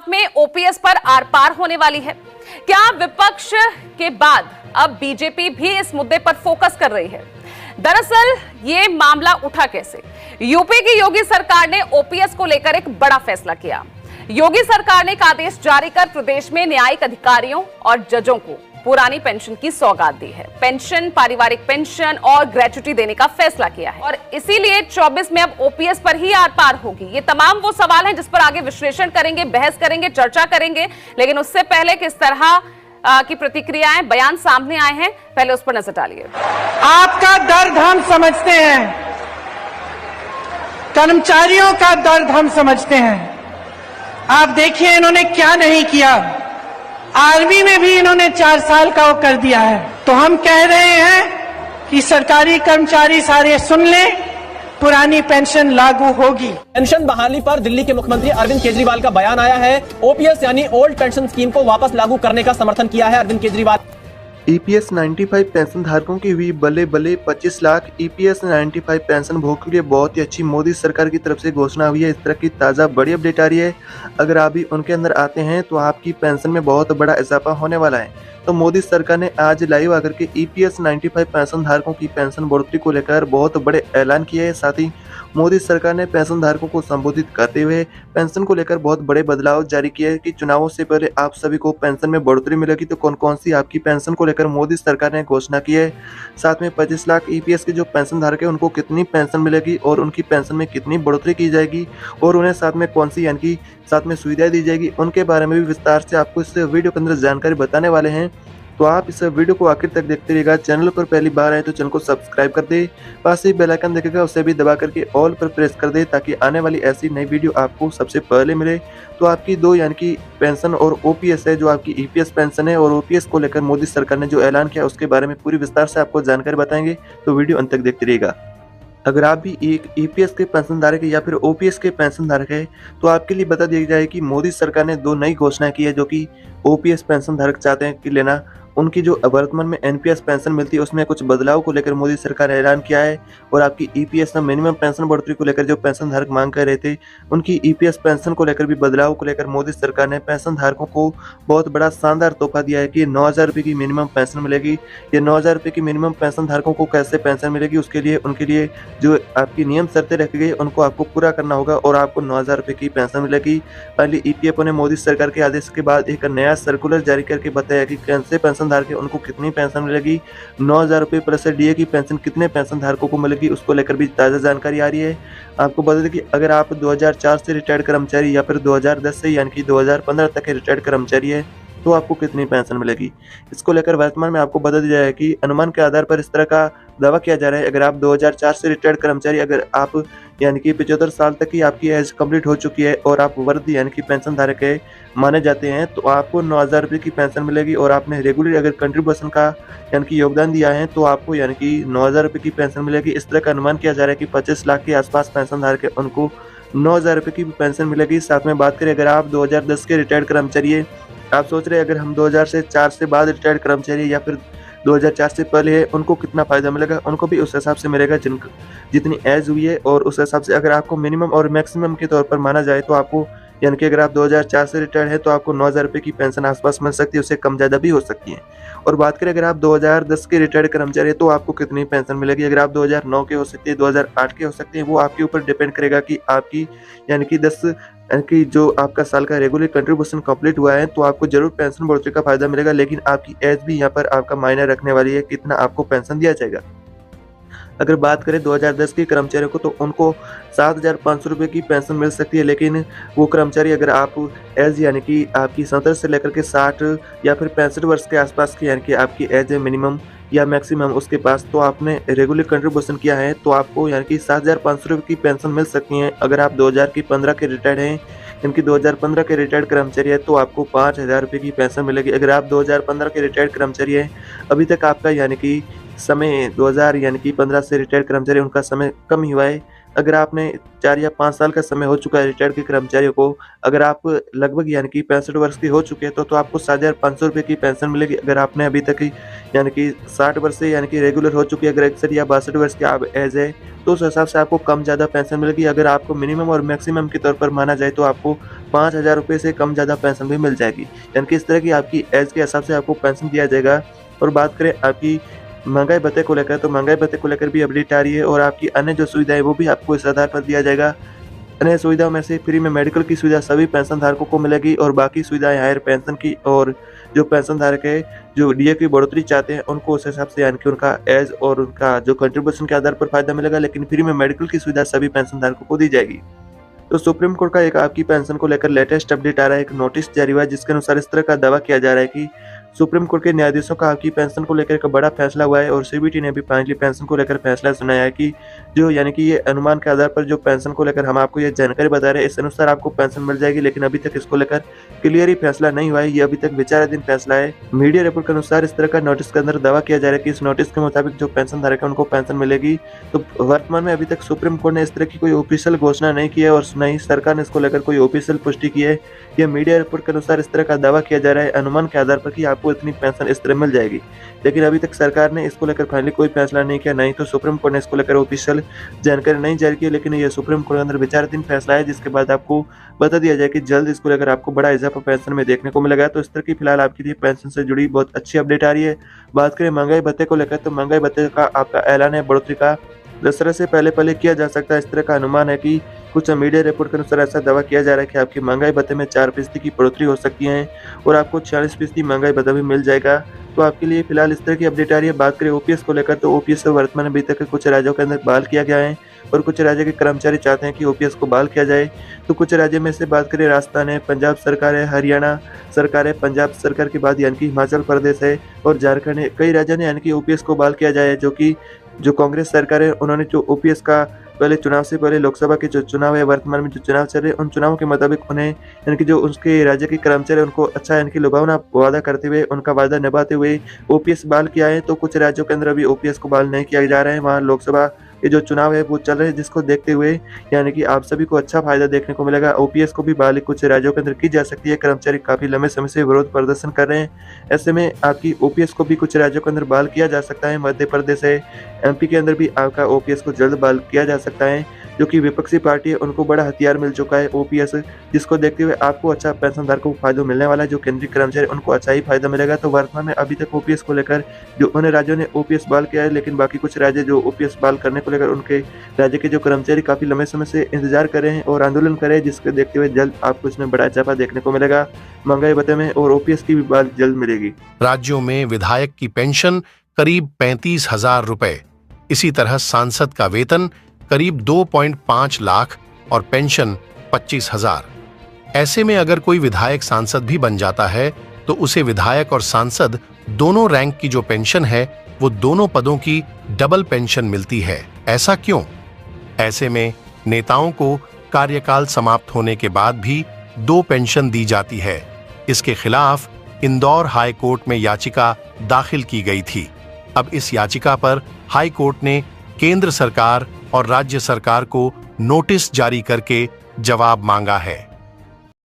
आप में ओपीएस पर आर पार होने वाली है? क्या विपक्ष के बाद अब बीजेपी भी इस मुद्दे पर फोकस कर रही है? दरअसल ये मामला उठा कैसे? यूपी की योगी सरकार ने ओपीएस को लेकर एक बड़ा फैसला किया। योगी सरकार ने एक आदेश जारी कर प्रदेश में न्यायिक अधिकारियों और जजों को पुरानी पेंशन की सौगात दी है। पेंशन, पारिवारिक पेंशन और ग्रेच्युटी देने का फैसला किया है और इसीलिए 24 में अब ओपीएस पर ही आर पार होगी। ये तमाम वो सवाल हैं जिस पर आगे विश्लेषण करेंगे, बहस करेंगे, चर्चा करेंगे। लेकिन उससे पहले किस तरह की प्रतिक्रियाएं, बयान सामने आए हैं, पहले उस पर नजर डालिए। आपका दर्द हम समझते हैं, कर्मचारियों का दर्द हम समझते हैं। आप देखिए इन्होंने क्या नहीं किया। आर्मी में भी इन्होंने 4 साल का वो कर दिया है। तो हम कह रहे हैं कि सरकारी कर्मचारी सारे सुन लें, पुरानी पेंशन लागू होगी। पेंशन बहाली पर दिल्ली के मुख्यमंत्री अरविंद केजरीवाल का बयान आया है। ओपीएस यानी ओल्ड पेंशन स्कीम को वापस लागू करने का समर्थन किया है अरविंद केजरीवाल। ईपीएस 95 पेंशन धारकों की हुई बल्ले बल्ले 25 लाख। ईपीएस 95 पेंशन भोग के लिए बहुत ही अच्छी मोदी सरकार की तरफ से घोषणा हुई है। इस तरह की ताज़ा बड़ी अपडेट आ रही है। अगर आप भी उनके अंदर आते हैं तो आपकी पेंशन में बहुत बड़ा इजाफा होने वाला है। तो मोदी सरकार ने आज लाइव आकर के ईपीएस 95 पेंशन धारकों की पेंशन बढ़ोतरी को लेकर बहुत बड़े ऐलान किए हैं। साथ ही मोदी सरकार ने पेंशन धारकों को संबोधित करते हुए पेंशन को लेकर बहुत बड़े बदलाव जारी किए हैं कि चुनावों से पहले आप सभी को पेंशन में बढ़ोतरी मिलेगी। तो कौन कौन सी आपकी पेंशन को लेकर मोदी सरकार ने घोषणा की है। साथ में 25 लाख ईपीएस के जो पेंशन धारक है उनको कितनी पेंशन मिलेगी और उनकी पेंशन में कितनी बढ़ोतरी की जाएगी और उन्हें साथ में कौन सी यानी कि साथ में सुविधाएं दी जाएगी, उनके बारे में भी विस्तार से आपको इस वीडियो के अंदर जानकारी बताने वाले हैं। तो आप इस वीडियो को आखिर तक देखते रहिएगा। चैनल पर पहली बार आए तो चैनल को सब्सक्राइब कर दे, पास ही बेल आइकन दिखेगा उसे भी दबा करके ऑल पर प्रेस कर दे ताकि आने वाली ऐसी नई वीडियो आपको सबसे पहले मिले। तो आपकी दो यानी कि पेंशन और ओपीएस है, जो आपकी ईपीएस पेंशन है और ओपीएस को लेकर मोदी सरकार ने जो ऐलान किया उसके बारे में पूरी विस्तार से आपको जानकारी बताएंगे। तो वीडियो अंत तक देखते रहिएगा। अगर आप भी एक ईपीएस के पेंशन धारक है या फिर ओपीएस के पेंशन धारक है तो आपके लिए बता दिया जाए कि मोदी सरकार ने 2 नई घोषणा की है जो कि ओपीएस पेंशन धारक चाहते हैं कि लेना। उनकी जो वर्तमान में एनपीएस पेंशन मिलती है उसमें कुछ बदलाव को लेकर मोदी सरकार ने ऐलान किया है और आपकी ईपीएस में मिनिमम पेंशन बढ़ोतरी को लेकर जो पेंशन धारक मांग कर रहे थे उनकी ईपीएस पेंशन को लेकर भी बदलाव को लेकर मोदी सरकार ने पेंशन धारकों को बहुत बड़ा शानदार तोहफा दिया है कि 9,000 रुपये की मिनिमम पेंशन मिलेगी। ये 9,000 रुपये की मिनिमम पेंशन धारकों को कैसे पेंशन मिलेगी उसके लिए उनके लिए जो आपकी नियम शर्तें रखी गई उनको आपको पूरा करना होगा और आपको 9,000 रुपये की पेंशन मिलेगी। पहले ईपीएफओ ने मोदी सरकार के आदेश के बाद एक नया सर्कुलर जारी करके बताया कि कैसे पेंशन धारक है उनको कितनी पेंशन मिलेगी, 9,000 रुपये प्लस डीए की पेंशन कितने पेंशन धारकों को मिलेगी, उसको लेकर भी ताज़ा जानकारी आ रही है। आपको बता दें कि अगर आप 2004 से रिटायर्ड कर्मचारी या फिर 2010 से यानी कि 2015 तक के रिटायर्ड कर्मचारी है तो आपको कितनी पेंशन मिलेगी, इसको लेकर वर्तमान में आपको बता दिया जाए कि अनुमान के आधार पर इस तरह का दावा किया जा रहा है। अगर आप 2004 से रिटायर्ड कर्मचारी, अगर आप यानी कि 75 साल तक की आपकी एज कंप्लीट हो चुकी है और आप वर्द यानी कि पेंशन धारक है माने जाते हैं तो आपको 9,000 रुपये की पेंशन मिलेगी और आपने रेगुलर अगर कंट्रीब्यूशन का यानी कि योगदान दिया है तो आपको यानी कि 9,000 रुपये की पेंशन मिलेगी। इस तरह का अनुमान किया जा रहा है कि 25 लाख के आसपास पेंशन धारक है उनको 9,000 रुपये की पेंशन मिलेगी। साथ में बात करें अगर आप 2010 के रिटायर्ड कर्मचारी है, आप सोच रहे हैं अगर हम 2004 से बाद रिटायर्ड कर्मचारी या फिर 2004 से पहले है उनको कितना फ़ायदा मिलेगा, उनको भी उस हिसाब से मिलेगा जितनी एज हुई है और उस हिसाब से अगर आपको मिनिमम और मैक्सिमम के तौर पर माना जाए तो आपको यानी कि अगर आप 2004 से रिटायर्ड है तो आपको 9,000 रुपये की पेंशन आसपास मिल सकती है, उससे कम ज़्यादा भी हो सकती है। और बात करें अगर आप 2010 के रिटायर्ड कर्मचारी है तो आपको कितनी पेंशन मिलेगी, अगर आप 2009 के हो सकती है, 2008 के हो सकते हैं, वो आपके ऊपर डिपेंड करेगा कि आपकी यानी कि 10 यानी कि जो आपका साल का रेगुलर कंट्रीब्यूशन कंप्लीट हुआ है तो आपको जरूर पेंशन बढ़ोतरी का फायदा मिलेगा। लेकिन आपकी एज भी यहाँ पर आपका मायने रखने वाली है कितना आपको पेंशन दिया जाएगा। अगर बात करें 2010 के कर्मचारियों को तो उनको 7,500 रुपये की पेंशन मिल सकती है। लेकिन वो कर्मचारी अगर आप एज यानी कि आपकी 70 से लेकर के 60 या फिर 65 वर्ष के आसपास की यानी कि आपकी एज है मिनिमम या मैक्सिमम उसके पास तो आपने रेगुलर कंट्रीब्यूशन किया है तो आपको यानी कि 7,500 रुपये की पेंशन मिल सकती है। अगर आप 2015 के रिटायर्ड हैं यानी कि 2015 के रिटायर्ड कर्मचारी है तो आपको 5,000 रुपये की पेंशन मिलेगी। अगर आप 2015 के रिटायर्ड कर्मचारी है अभी तक आपका यानी कि समय 2000 यानी कि 15 से रिटायर्ड कर्मचारी उनका समय कम ही हुआ है। अगर आपने 4 या 5 साल का समय हो चुका है रिटायर्ड के कर्मचारियों को, अगर आप लगभग यानी कि 65 वर्ष की हो चुके हैं तो आपको 7,500 रुपये की पेंशन मिलेगी। अगर आपने अभी तक यानी कि 60 वर्ष से यानी कि रेगुलर हो चुकी है, अगर 61 या 62 वर्ष की आप एज है तो उस हिसाब से आपको कम ज़्यादा पेंशन मिलेगी। अगर आपको मिनिमम और मैक्सिमम के तौर पर माना जाए तो आपको 5,000 रुपये से कम ज़्यादा पेंशन भी मिल जाएगी। यानी कि इस तरह की आपकी एज के हिसाब से आपको पेंशन दिया जाएगा। और बात करें आपकी महंगाई भत्ते को लेकर, तो महंगाई भत्ते को लेकर भी अपडेट आ रही है और आपकी अन्य जो सुविधाएं वो भी आपको इस आधार पर दिया जाएगा। अन्य सुविधाओं में से फ्री में मेडिकल की सुविधा सभी पेंशन धारकों को मिलेगी और बाकी सुविधाएं हायर पेंशन की, और जो पेंशन धारक है जो डीए की बढ़ोतरी चाहते हैं उनको उस हिसाब से यानी कि उनका एज और उनका जो कंट्रीब्यूशन के आधार पर फायदा मिलेगा, लेकिन फ्री में मेडिकल की सुविधा सभी पेंशन धारकों को दी जाएगी। तो सुप्रीम कोर्ट का एक आपकी पेंशन को लेकर लेटेस्ट अपडेट आ रहा है, एक नोटिस जारी हुआ है जिसके अनुसार इस तरह का दावा किया जा रहा है कि सुप्रीम कोर्ट के न्यायाधीशों का आपकी पेंशन को लेकर एक बड़ा फैसला हुआ है और सीबीटी ने भी फाइनली पेंशन को लेकर फैसला सुनाया है कि जो यानी कि ये अनुमान के आधार पर जो पेंशन को लेकर हम आपको ये जानकारी बता रहे हैं इस अनुसार आपको पेंशन मिल जाएगी, लेकिन अभी तक इसको लेकर क्लियर ही फैसला नहीं हुआ है, ये अभी तक विचाराधीन फैसला है। मीडिया रिपोर्ट के अनुसार इस तरह का नोटिस के अंदर दावा किया जा रहा है कि इस नोटिस के मुताबिक जो पेंशन धारक है उनको पेंशन मिलेगी। तो वर्तमान में अभी तक सुप्रीम कोर्ट ने इस तरह की कोई ऑफिशियल घोषणा नहीं की है और न ही सरकार ने इसको लेकर कोई ऑफिशियल पुष्टि की है। यह मीडिया रिपोर्ट के अनुसार इस तरह का दावा किया जा रहा है अनुमान के आधार पर कि आपको इतनी पेंशन इस तरह मिल जाएगी, लेकिन अभी तक सरकार ने इसको लेकर फाइनली कोई फैसला नहीं किया, नहीं तो सुप्रीम कोर्ट ने इसको लेकर ऑफिशियल जानकारी नहीं जारी की। लेकिन यह सुप्रीम कोर्ट के अंदर विचाराधीन फैसला है जिसके बाद आपको बता दिया जाए कि जल्द इसको लेकर आपको बड़ा इजाफा पेंशन में देखने को मिलेगा। तो इस तरह की फिलहाल आपके लिए पेंशन से जुड़ी बहुत अच्छी अपडेट आ रही है। बात करें महंगाई भत्ते को लेकर, तो महंगाई भत्ते का आपका ऐलान है बढ़ोतरी का दशहरा से पहले किया जा सकता है। इस तरह का अनुमान है कि कुछ मीडिया रिपोर्ट के अनुसार ऐसा दावा किया जा रहा है कि आपकी महंगाई भत्ते में 4% की बढ़ोतरी हो सकती है और आपको 46% महंगाई भत्ता भी मिल जाएगा। तो आपके लिए फिलहाल इस तरह की अपडेट आ रही है। बात करें ओपीएस को लेकर, तो ओपीएस वर्तमान अभी तक कुछ राज्यों के अंदर बहाल किया गया है और कुछ राज्य के कर्मचारी चाहते हैं कि ओपीएस को बहाल किया जाए। तो कुछ राज्यों में से बात करें, राजस्थान है, पंजाब सरकार है, हरियाणा सरकार है, पंजाब सरकार के बाद यानी कि हिमाचल प्रदेश है और झारखंड है। कई राज्यों ने यानी कि ओपीएस को बहाल किया जाए, जो कांग्रेस सरकार है उन्होंने जो ओपीएस का पहले चुनाव से पहले लोकसभा के जो चुनाव है वर्तमान में जो चुनाव चल रहे हैं उन चुनावों के मुताबिक उन्हें यानी कि जो उसके राज्य के कर्मचारी उनको अच्छा यानी कि लुभावना वादा करते हुए उनका वादा निभाते हुए ओपीएस बहाल किया है। तो कुछ राज्यों के अंदर अभी ओपीएस को बहाल नहीं किया जा रहा है, वहाँ लोकसभा के जो चुनाव है वो चल रहे हैं, जिसको देखते हुए यानी कि आप सभी को अच्छा फायदा देखने को मिलेगा। ओपीएस को भी बहाली कुछ राज्यों के अंदर की जा सकती है। कर्मचारी काफी लंबे समय से विरोध प्रदर्शन कर रहे हैं, ऐसे में आपकी ओपीएस को भी कुछ राज्यों के अंदर बहाल किया जा सकता है। मध्य प्रदेश है, एमपी के अंदर भी आपका ओपीएस को जल्द बहाल किया जा सकता है। जो कि विपक्षी पार्टी है उनको बड़ा हथियार मिल चुका है ओपीएस, जिसको देखते हुए आपको अच्छा पेंशन धारकों को फायदा मिलने वाला है। जो केंद्रीय कर्मचारी उनको अच्छा ही फायदा मिलेगा। तो वर्तमान में अभी तक ओपीएस को लेकर जो उन राज्यों ने ओपीएस बहाल किया है, लेकिन बाकी कुछ राज्य जो ओपीएस बहाल करने को लेकर उनके राज्य के जो कर्मचारी काफी लंबे समय से इंतजार कर रहे हैं और आंदोलन कर रहे हैं, जिसको देखते हुए जल्द आपको इसमें बड़ा इजाफा देखने को मिलेगा महंगाई भत्ते में और ओपीएस की भी बहाली जल्द मिलेगी। राज्यों में विधायक की पेंशन करीब 35,000 रुपए, इसी तरह सांसद का वेतन करीब 2.5 लाख और पेंशन 25,000। ऐसे में अगर कोई विधायक सांसद भी बन जाता है तो उसे विधायक और सांसद दोनों रैंक की जो पेंशन है वो दोनों पदों की डबल पेंशन मिलती है। ऐसा क्यों? ऐसे में नेताओं को कार्यकाल समाप्त होने के बाद भी 2 पेंशन दी जाती है। इसके खिलाफ इंदौर हाई कोर्ट में याचिका दाखिल की गई थी। अब इस याचिका पर हाई कोर्ट ने केंद्र सरकार और राज्य सरकार को नोटिस जारी करके जवाब मांगा है।